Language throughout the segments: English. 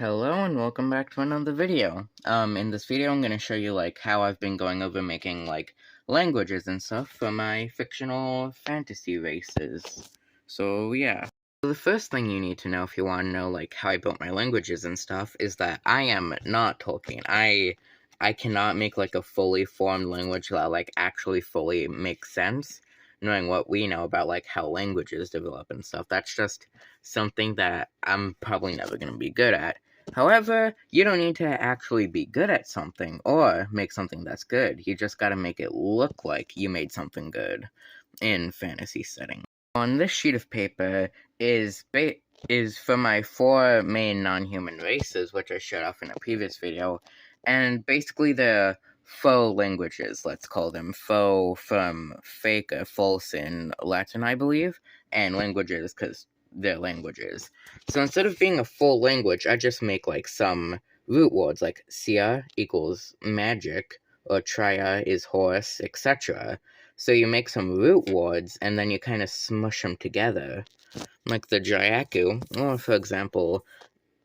Hello and welcome back to another video. In this video I'm going to show you how I've been going over making languages and stuff for my fictional fantasy races. So yeah. So the first thing you need to know if you want to know how I built my languages and stuff is that I am not Tolkien. I cannot make a fully formed language that actually fully makes sense, knowing what we know about how languages develop and stuff. That's just something that I'm probably never going to be good at. However, you don't need to actually be good at something or make something that's good. You just gotta make it look like you made something good in fantasy setting. On this sheet of paper is for my 4 main non-human races, which I showed off in a previous video, and basically they're faux languages, let's call them. Faux from fake or false in Latin, I believe, and languages because they're languages. So instead of being a full language, I just make some root words, like sia equals magic, or tria is horse, etc. So you make some root words, and then you kind of smush them together. Like the Jayaku, or for example,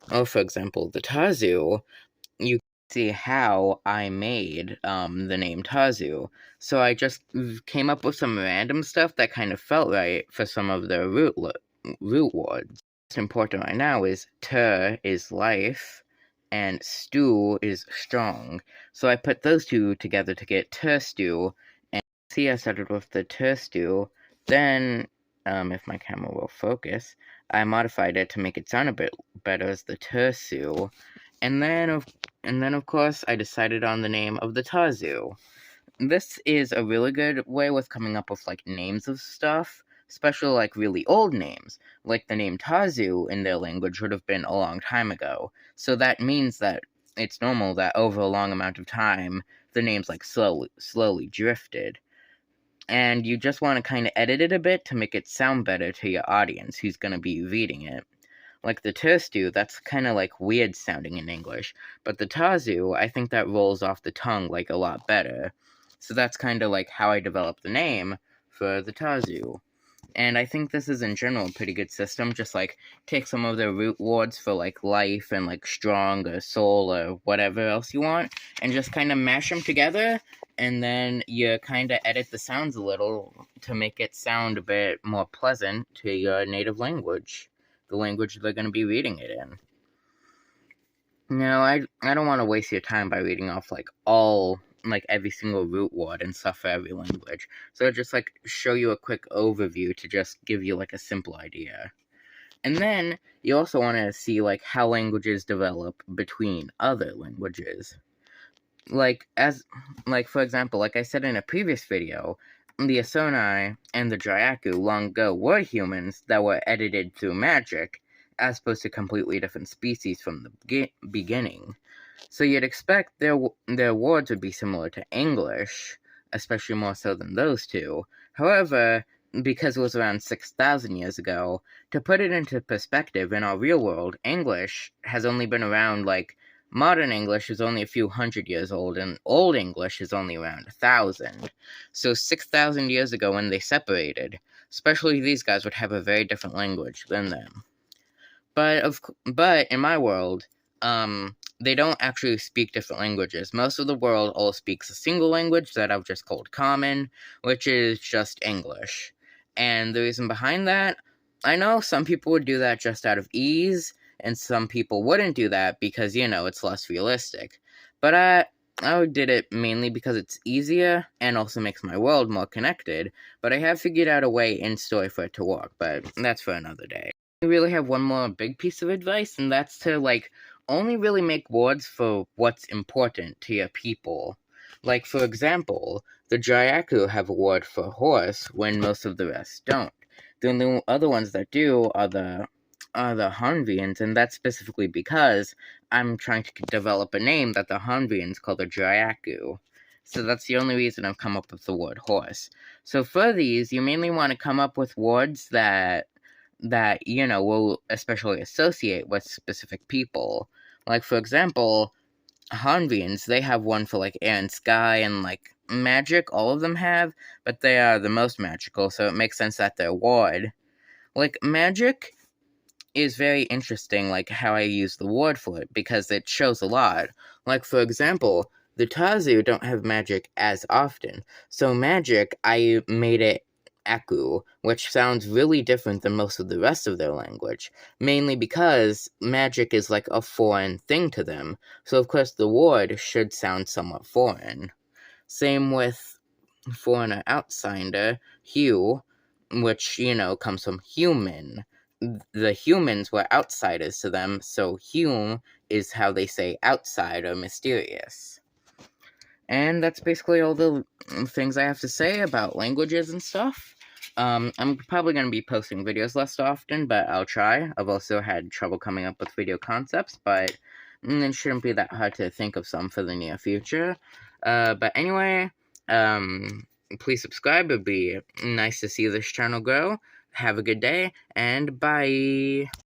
the Tazu, you see how I made the name Tazu. So I just came up with some random stuff that kind of felt right for some of the root words. What's important right now is ter is life, and stew is strong. So I put those two together to get ter stew, and see I started with the ter stew. Then, if my camera will focus, I modified it to make it sound a bit better as the tersu. And then, of course, I decided on the name of the Tazu. This is a really good way with coming up with, names of stuff, especially, really old names. Like, the name Tazu in their language would have been a long time ago. So that means that it's normal that over a long amount of time, the names, slowly drifted. And you just want to kind of edit it a bit to make it sound better to your audience who's going to be reading it. Like the terstu, that's kind of weird sounding in English, but the tazu, I think that rolls off the tongue a lot better. So that's kind of how I developed the name for the tazu. And I think this is in general a pretty good system. Just take some of the root words for life and strong or soul or whatever else you want, and just kind of mash them together. And then you kind of edit the sounds a little to make it sound a bit more pleasant to your native language, the language they're going to be reading it in. Now, I don't want to waste your time by reading off every single root word and stuff for every language. So I'll just show you a quick overview to just give you a simple idea. And then you also want to see how languages develop between other languages. For example, like I said in a previous video, the Asoni and the Jayaku long ago were humans that were edited through magic, as opposed to completely different species from the beginning. So you'd expect their words would be similar to English, especially more so than those two. However, because it was around 6,000 years ago, to put it into perspective, in our real world, English has only been around modern English is only a few hundred years old, and Old English is only around 1,000. So 6,000 years ago when they separated, especially these guys would have a very different language than them. But in my world, they don't actually speak different languages. Most of the world all speaks a single language that I've just called common, which is just English. And the reason behind that, I know some people would do that just out of ease, and some people wouldn't do that because, it's less realistic. But I did it mainly because it's easier and also makes my world more connected, but I have figured out a way in story for it to work, but that's for another day. I really have one more big piece of advice, and that's to, only really make words for what's important to your people. For example, the Jayaku have a word for horse when most of the rest don't. The only other ones that do are the Hanvians, and that's specifically because I'm trying to develop a name that the Hanvians call the Jayaku. So that's the only reason I've come up with the word horse. So for these, you mainly want to come up with words that will especially associate with specific people. For example, Hanvians, they have one for air and sky and magic, all of them have, but they are the most magical, so it makes sense that their word. Magic is very interesting, like how I use the word for it, because it shows a lot. Like, for example, the Tazu don't have magic as often. So magic, I made it Aku, which sounds really different than most of the rest of their language, mainly because magic is like a foreign thing to them, so of course the word should sound somewhat foreign. Same with foreigner outsider, Hugh, which, comes from human. The humans were outsiders to them, so Hume is how they say outside or mysterious. And that's basically all the things I have to say about languages and stuff. I'm probably going to be posting videos less often, but I'll try. I've also had trouble coming up with video concepts, but it shouldn't be that hard to think of some for the near future. But anyway, please subscribe. It'd be nice to see this channel grow. Have a good day, and bye!